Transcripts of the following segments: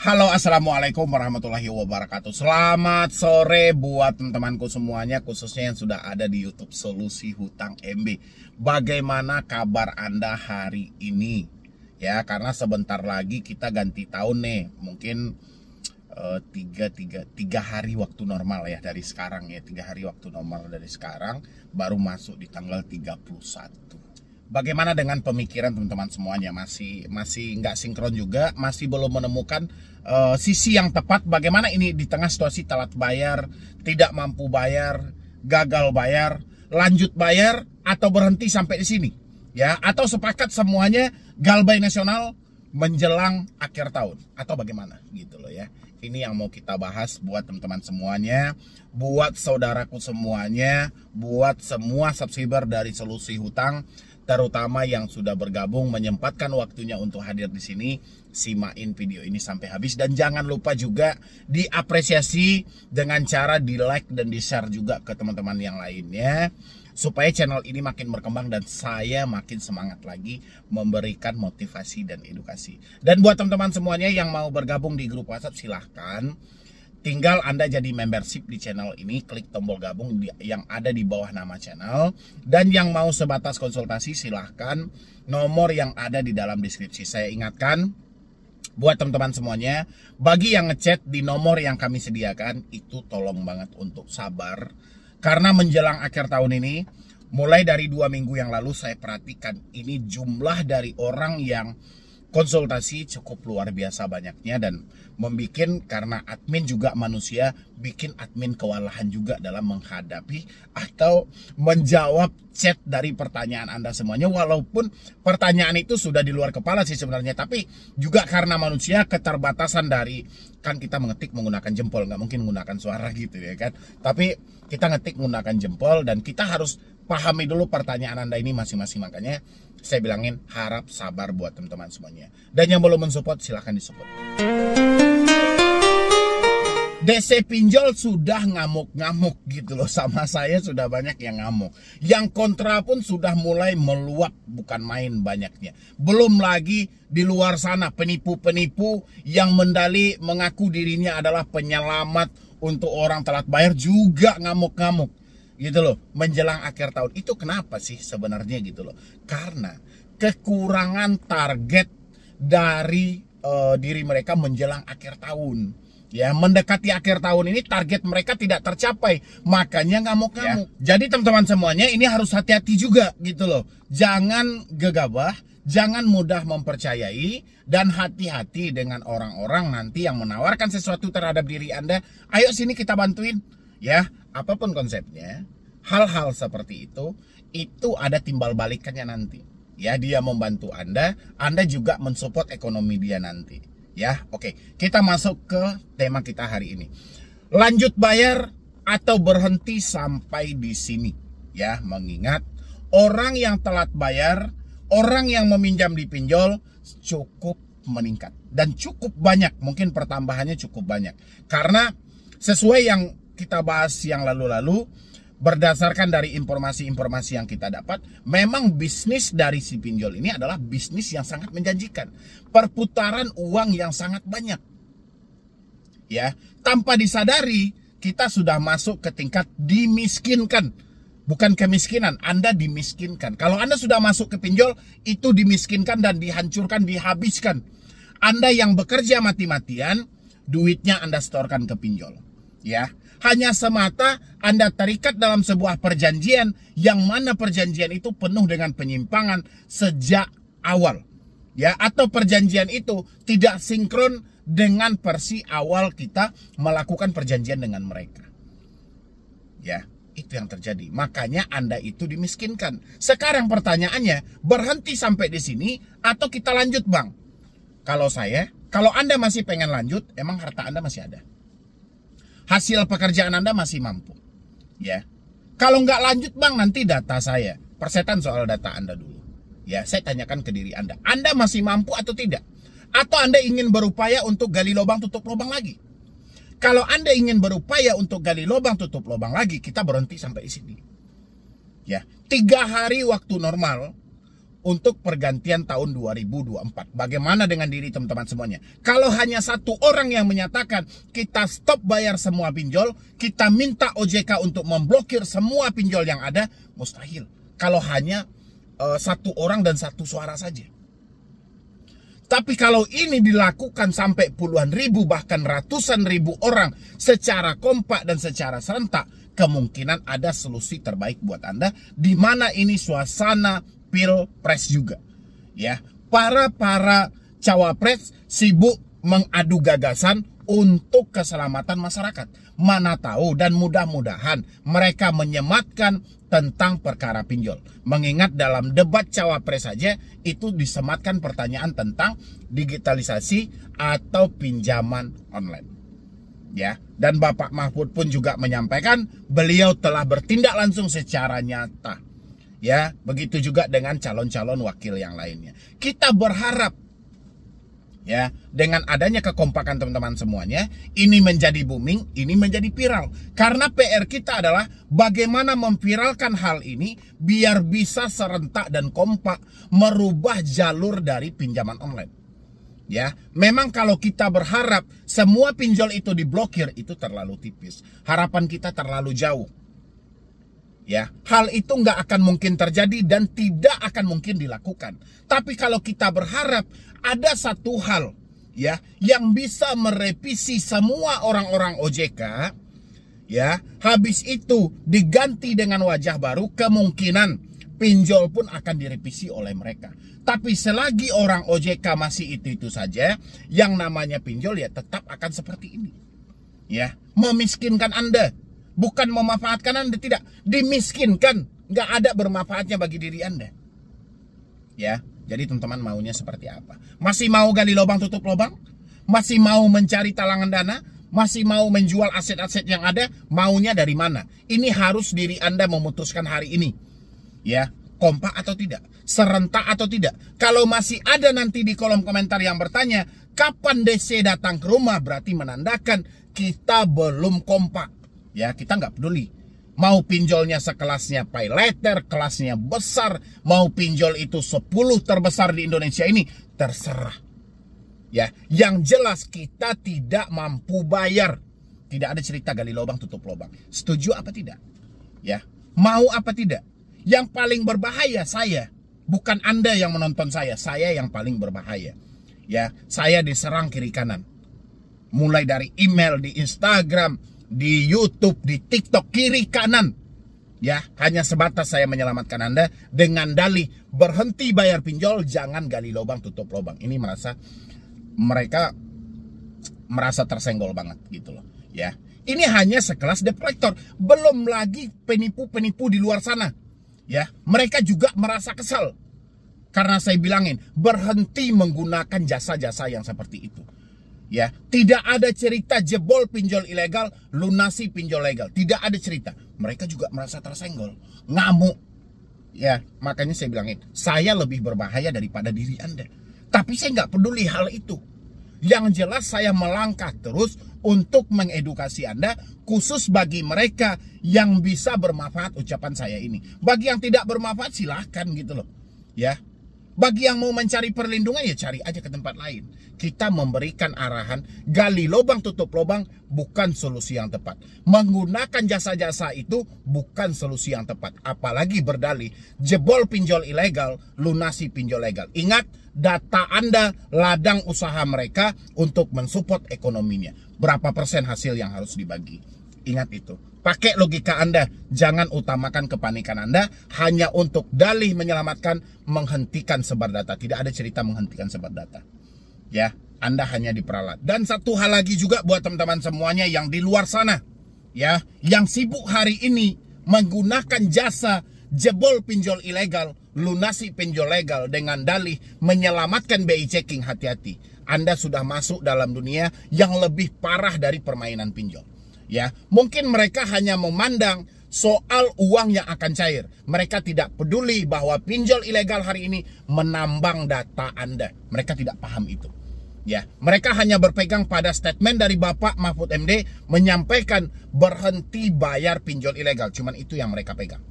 Halo, assalamualaikum warahmatullahi wabarakatuh. Selamat sore buat teman-temanku semuanya, khususnya yang sudah ada di YouTube Solusi Hutang MB. Bagaimana kabar Anda hari ini? Ya, karena sebentar lagi kita ganti tahun nih. Mungkin tiga hari waktu normal ya dari sekarang ya. 3 hari waktu normal dari sekarang, baru masuk di tanggal 31. Bagaimana dengan pemikiran teman-teman semuanya? Masih nggak sinkron juga, masih belum menemukan sisi yang tepat. Bagaimana ini di tengah situasi telat bayar, tidak mampu bayar, gagal bayar, lanjut bayar, atau berhenti sampai di sini, ya? Atau sepakat semuanya galbay nasional menjelang akhir tahun, atau bagaimana gitu loh ya? Ini yang mau kita bahas buat teman-teman semuanya, buat saudaraku semuanya, buat semua subscriber dari Solusi Hutang, terutama yang sudah bergabung menyempatkan waktunya untuk hadir di sini. Simain video ini sampai habis dan jangan lupa juga diapresiasi dengan cara di like dan di share juga ke teman-teman yang lainnya, supaya channel ini makin berkembang dan saya makin semangat lagi memberikan motivasi dan edukasi. Dan buat teman-teman semuanya yang mau bergabung di grup WhatsApp, silahkan. Tinggal Anda jadi membership di channel ini, klik tombol gabung yang ada di bawah nama channel. Dan yang mau sebatas konsultasi, silahkan, nomor yang ada di dalam deskripsi. Saya ingatkan, buat teman-teman semuanya, bagi yang ngechat di nomor yang kami sediakan, itu tolong banget untuk sabar. Karena menjelang akhir tahun ini, mulai dari 2 minggu yang lalu saya perhatikan, ini jumlah dari orang yang konsultasi cukup luar biasa banyaknya, dan membikin, karena admin juga manusia, bikin admin kewalahan juga dalam menghadapi atau menjawab chat dari pertanyaan Anda semuanya. Walaupun pertanyaan itu sudah di luar kepala sih sebenarnya, tapi juga karena manusia, keterbatasan dari, kan kita mengetik menggunakan jempol, nggak mungkin menggunakan suara gitu ya kan. Tapi kita ngetik menggunakan jempol dan kita harus pahami dulu pertanyaan Anda ini masing-masing. Makanya saya bilangin harap sabar buat teman-teman semuanya. Dan yang belum mensupport silahkan disupport. DC pinjol sudah ngamuk-ngamuk gitu loh sama saya, sudah banyak yang ngamuk. Yang kontra pun sudah mulai meluap, bukan main banyaknya. Belum lagi di luar sana penipu-penipu yang mendali mengaku dirinya adalah penyelamat untuk orang telat bayar juga ngamuk-ngamuk gitu loh menjelang akhir tahun. Itu kenapa sih sebenarnya gitu loh? Karena kekurangan target dari diri mereka menjelang akhir tahun. Ya, mendekati akhir tahun ini target mereka tidak tercapai, makanya ngamuk-ngamuk. Ya. Jadi teman-teman semuanya ini harus hati-hati juga gitu loh. Jangan gegabah, jangan mudah mempercayai, dan hati-hati dengan orang-orang nanti yang menawarkan sesuatu terhadap diri Anda. Ayo sini kita bantuin. Ya, apapun konsepnya, hal-hal seperti itu ada timbal balikannya nanti. Ya, dia membantu Anda juga mensupport ekonomi dia nanti. Ya, oke. Kita masuk ke tema kita hari ini. Lanjut bayar atau berhenti sampai di sini. Ya, mengingat orang yang telat bayar, orang yang meminjam di pinjol cukup meningkat dan cukup banyak. Mungkin pertambahannya cukup banyak. Karena sesuai yang kita bahas yang lalu-lalu, berdasarkan dari informasi-informasi yang kita dapat, memang bisnis dari si pinjol ini adalah bisnis yang sangat menjanjikan. Perputaran uang yang sangat banyak. Ya, tanpa disadari kita sudah masuk ke tingkat dimiskinkan. Bukan kemiskinan, Anda dimiskinkan. Kalau Anda sudah masuk ke pinjol, itu dimiskinkan dan dihancurkan, dihabiskan. Anda yang bekerja mati-matian, duitnya Anda setorkan ke pinjol. Ya, hanya semata Anda terikat dalam sebuah perjanjian yang mana perjanjian itu penuh dengan penyimpangan sejak awal. Ya, atau perjanjian itu tidak sinkron dengan versi awal kita melakukan perjanjian dengan mereka. Ya, itu yang terjadi. Makanya Anda itu dimiskinkan. Sekarang pertanyaannya, berhenti sampai di sini atau kita lanjut, Bang? Kalau Anda masih pengen lanjut, emang harta Anda masih ada. Hasil pekerjaan Anda masih mampu. Ya. Kalau nggak lanjut, Bang, nanti data saya. Persetan soal data Anda dulu. Ya, saya tanyakan ke diri Anda. Anda masih mampu atau tidak? Atau Anda ingin berupaya untuk gali lubang tutup lubang lagi? Kalau Anda ingin berupaya untuk gali lubang tutup lubang lagi, kita berhenti sampai di sini. Ya, 3 hari waktu normal untuk pergantian tahun 2024. Bagaimana dengan diri teman-teman semuanya? Kalau hanya satu orang yang menyatakan kita stop bayar semua pinjol, kita minta OJK untuk memblokir semua pinjol yang ada, mustahil. Kalau hanya satu orang dan satu suara saja. Tapi kalau ini dilakukan sampai puluhan ribu bahkan ratusan ribu orang secara kompak dan secara serentak, kemungkinan ada solusi terbaik buat Anda, di mana ini suasana pilpres juga. Ya, para cawapres sibuk mengadu gagasan untuk keselamatan masyarakat. Mana tahu dan mudah-mudahan mereka menyematkan tentang perkara pinjol. Mengingat dalam debat cawapres saja itu disematkan pertanyaan tentang digitalisasi atau pinjaman online. Ya, dan Bapak Mahfud pun juga menyampaikan beliau telah bertindak langsung secara nyata. Ya, begitu juga dengan calon-calon wakil yang lainnya. Kita berharap ya, dengan adanya kekompakan teman-teman semuanya, ini menjadi booming, ini menjadi viral. Karena PR kita adalah bagaimana memviralkan hal ini biar bisa serentak dan kompak merubah jalur dari pinjaman online. Ya, memang kalau kita berharap semua pinjol itu diblokir, itu terlalu tipis. Harapan kita terlalu jauh. Ya, hal itu nggak akan mungkin terjadi dan tidak akan mungkin dilakukan. Tapi kalau kita berharap ada satu hal ya yang bisa merevisi semua orang-orang OJK, ya, habis itu diganti dengan wajah baru, kemungkinan pinjol pun akan direvisi oleh mereka. Tapi selagi orang OJK masih itu saja, yang namanya pinjol ya tetap akan seperti ini. Ya, memiskinkan Anda. Bukan memanfaatkan Anda, tidak. Dimiskinkan. Nggak ada bermanfaatnya bagi diri Anda. Ya, jadi teman-teman maunya seperti apa? Masih mau gali lubang tutup lubang? Masih mau mencari talangan dana? Masih mau menjual aset-aset yang ada? Maunya dari mana? Ini harus diri Anda memutuskan hari ini. Ya, kompak atau tidak? Serentak atau tidak? Kalau masih ada nanti di kolom komentar yang bertanya, kapan DC datang ke rumah? Berarti menandakan kita belum kompak. Ya, kita nggak peduli. Mau pinjolnya sekelasnya pay letter, kelasnya besar, mau pinjol itu 10 terbesar di Indonesia ini, terserah. Ya, yang jelas kita tidak mampu bayar. Tidak ada cerita gali lubang tutup lubang. Setuju apa tidak? Ya, mau apa tidak? Yang paling berbahaya saya, bukan Anda yang menonton saya yang paling berbahaya. Ya, saya diserang kiri kanan. Mulai dari email, di Instagram, di YouTube, di TikTok, kiri kanan. Ya, hanya sebatas saya menyelamatkan Anda dengan dalih berhenti bayar pinjol, jangan gali lubang tutup lubang. Ini mereka merasa tersenggol banget gitu loh. Ya, ini hanya sekelas debt collector, belum lagi penipu-penipu di luar sana. Ya, mereka juga merasa kesal karena saya bilangin berhenti menggunakan jasa-jasa yang seperti itu. Ya, tidak ada cerita jebol pinjol ilegal, lunasi pinjol legal. Tidak ada cerita. Mereka juga merasa tersenggol, ngamuk. Ya, makanya saya bilangin, saya lebih berbahaya daripada diri Anda. Tapi saya nggak peduli hal itu. Yang jelas saya melangkah terus untuk mengedukasi Anda, khusus bagi mereka yang bisa bermanfaat ucapan saya ini. Bagi yang tidak bermanfaat silahkan gitu loh. Ya. Bagi yang mau mencari perlindungan ya cari aja ke tempat lain. Kita memberikan arahan, gali lubang tutup lubang bukan solusi yang tepat. Menggunakan jasa-jasa itu bukan solusi yang tepat. Apalagi berdalih jebol pinjol ilegal, lunasi pinjol legal. Ingat, data Anda ladang usaha mereka untuk mensupport ekonominya. Berapa persen hasil yang harus dibagi? Ingat itu. Pakai logika Anda, jangan utamakan kepanikan Anda hanya untuk dalih menyelamatkan, menghentikan sebar data. Tidak ada cerita menghentikan sebar data. Ya, Anda hanya diperalat. Dan satu hal lagi juga buat teman-teman semuanya yang di luar sana, ya, yang sibuk hari ini menggunakan jasa jebol pinjol ilegal, lunasi pinjol legal dengan dalih menyelamatkan BI checking, hati-hati. Anda sudah masuk dalam dunia yang lebih parah dari permainan pinjol. Ya, mungkin mereka hanya memandang soal uang yang akan cair. Mereka tidak peduli bahwa pinjol ilegal hari ini menambang data Anda. Mereka tidak paham itu. Ya, mereka hanya berpegang pada statement dari Bapak Mahfud MD menyampaikan berhenti bayar pinjol ilegal. Cuman itu yang mereka pegang.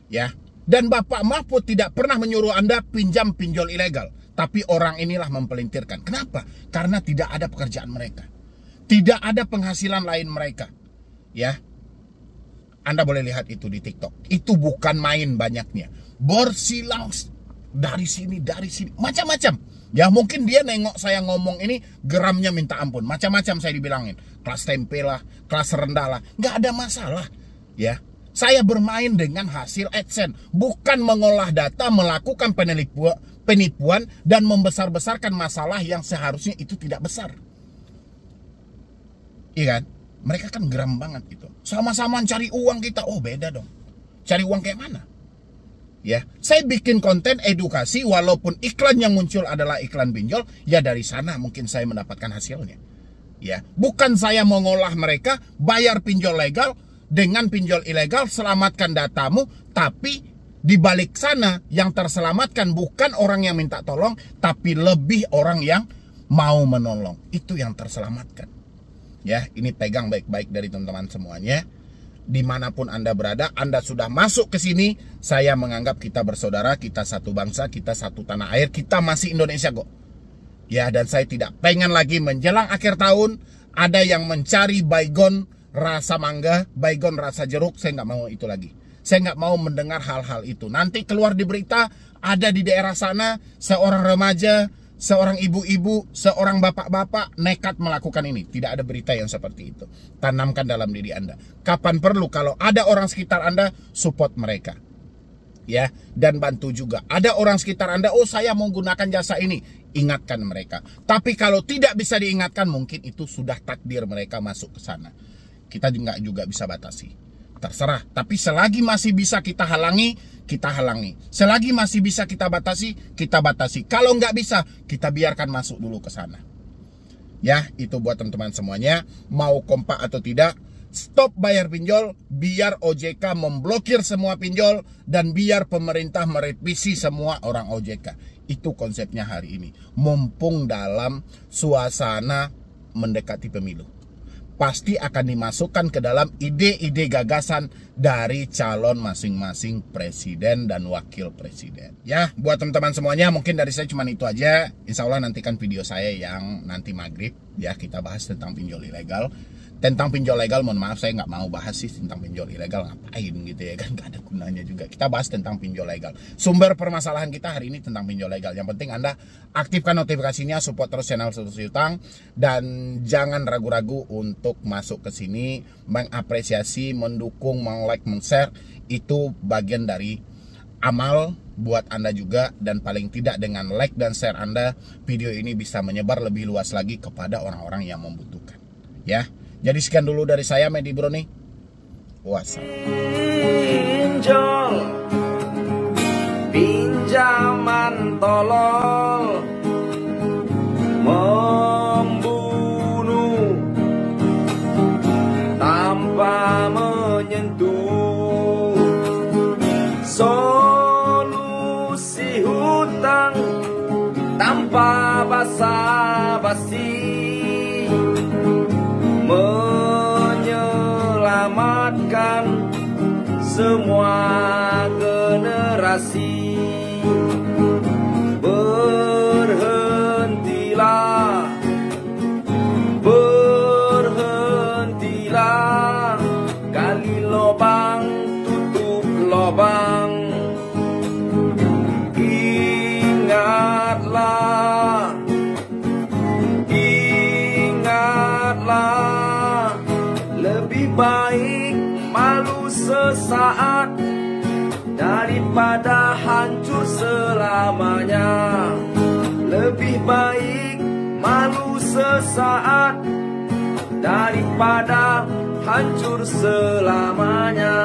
Ya, Dan Bapak Mahfud tidak pernah menyuruh Anda pinjam pinjol ilegal. Tapi orang inilah mempelintirkan. Kenapa? Karena tidak ada pekerjaan mereka. Tidak ada penghasilan lain mereka. Ya, Anda boleh lihat itu di TikTok. Itu bukan main banyaknya. Bersilang dari sini, macam-macam. Ya mungkin dia nengok saya ngomong ini geramnya minta ampun. Macam-macam saya dibilangin. Kelas tempe lah, kelas rendah lah. Nggak ada masalah. Ya, saya bermain dengan hasil AdSense. Bukan mengolah data, melakukan penipuan dan membesar-besarkan masalah yang seharusnya itu tidak besar. Iya kan? Mereka kan geram banget gitu. Sama-sama cari uang kita. Oh beda dong. Cari uang kayak mana? Ya, saya bikin konten edukasi walaupun iklan yang muncul adalah iklan pinjol, ya dari sana mungkin saya mendapatkan hasilnya. Ya, bukan saya mengolah mereka, bayar pinjol legal dengan pinjol ilegal, selamatkan datamu, tapi di balik sana yang terselamatkan bukan orang yang minta tolong, tapi lebih orang yang mau menolong. Itu yang terselamatkan. Ya, ini pegang baik-baik dari teman-teman semuanya. Dimanapun Anda berada, Anda sudah masuk ke sini, saya menganggap kita bersaudara, kita satu bangsa, kita satu tanah air, kita masih Indonesia kok. Ya, dan saya tidak pengen lagi menjelang akhir tahun, ada yang mencari baygon rasa mangga, baygon rasa jeruk, saya nggak mau itu lagi. Saya nggak mau mendengar hal-hal itu. Nanti keluar di berita, ada di daerah sana, seorang remaja, seorang ibu-ibu, seorang bapak-bapak nekat melakukan ini. Tidak ada berita yang seperti itu. Tanamkan dalam diri Anda. Kapan perlu, kalau ada orang sekitar Anda, support mereka. Ya, dan bantu juga. Ada orang sekitar Anda, oh saya mau gunakan jasa ini. Ingatkan mereka. Tapi kalau tidak bisa diingatkan, mungkin itu sudah takdir mereka masuk ke sana. Kita juga bisa batasi. Terserah, tapi selagi masih bisa kita halangi, kita halangi. Selagi masih bisa kita batasi, kita batasi. Kalau nggak bisa, kita biarkan masuk dulu ke sana. Ya, itu buat teman-teman semuanya. Mau kompak atau tidak, stop bayar pinjol, biar OJK memblokir semua pinjol, dan biar pemerintah merevisi semua orang OJK. Itu konsepnya hari ini. Mumpung dalam suasana mendekati pemilu, pasti akan dimasukkan ke dalam ide-ide gagasan dari calon masing-masing presiden dan wakil presiden. Ya, buat teman-teman semuanya, mungkin dari saya cuma itu aja. Insya Allah nantikan video saya yang nanti maghrib. Ya, kita bahas tentang pinjol ilegal. Tentang pinjol legal, mohon maaf saya nggak mau bahas sih tentang pinjol ilegal, ngapain gitu ya kan, nggak ada gunanya juga. Kita bahas tentang pinjol legal. Sumber permasalahan kita hari ini tentang pinjol legal. Yang penting Anda aktifkan notifikasinya, support terus channel Solusi Utang, dan jangan ragu-ragu untuk masuk ke sini, mengapresiasi, mendukung, meng-like, meng-share. Itu bagian dari amal buat Anda juga, dan paling tidak dengan like dan share Anda, video ini bisa menyebar lebih luas lagi kepada orang-orang yang membutuhkan. Ya. Jadi sekian dulu dari saya, Medi Bro nih. Pinjol, pinjaman tolol, membunuh tanpa menyentuh. Solusi hutang tanpa basa-basi, menyelamatkan semua generasi. Berhentilah, berhentilah, gali lubang, tutup lubang. Ingatlah, ingatlah, lebih baik malu sesaat daripada hancur selamanya. Lebih baik malu sesaat daripada hancur selamanya.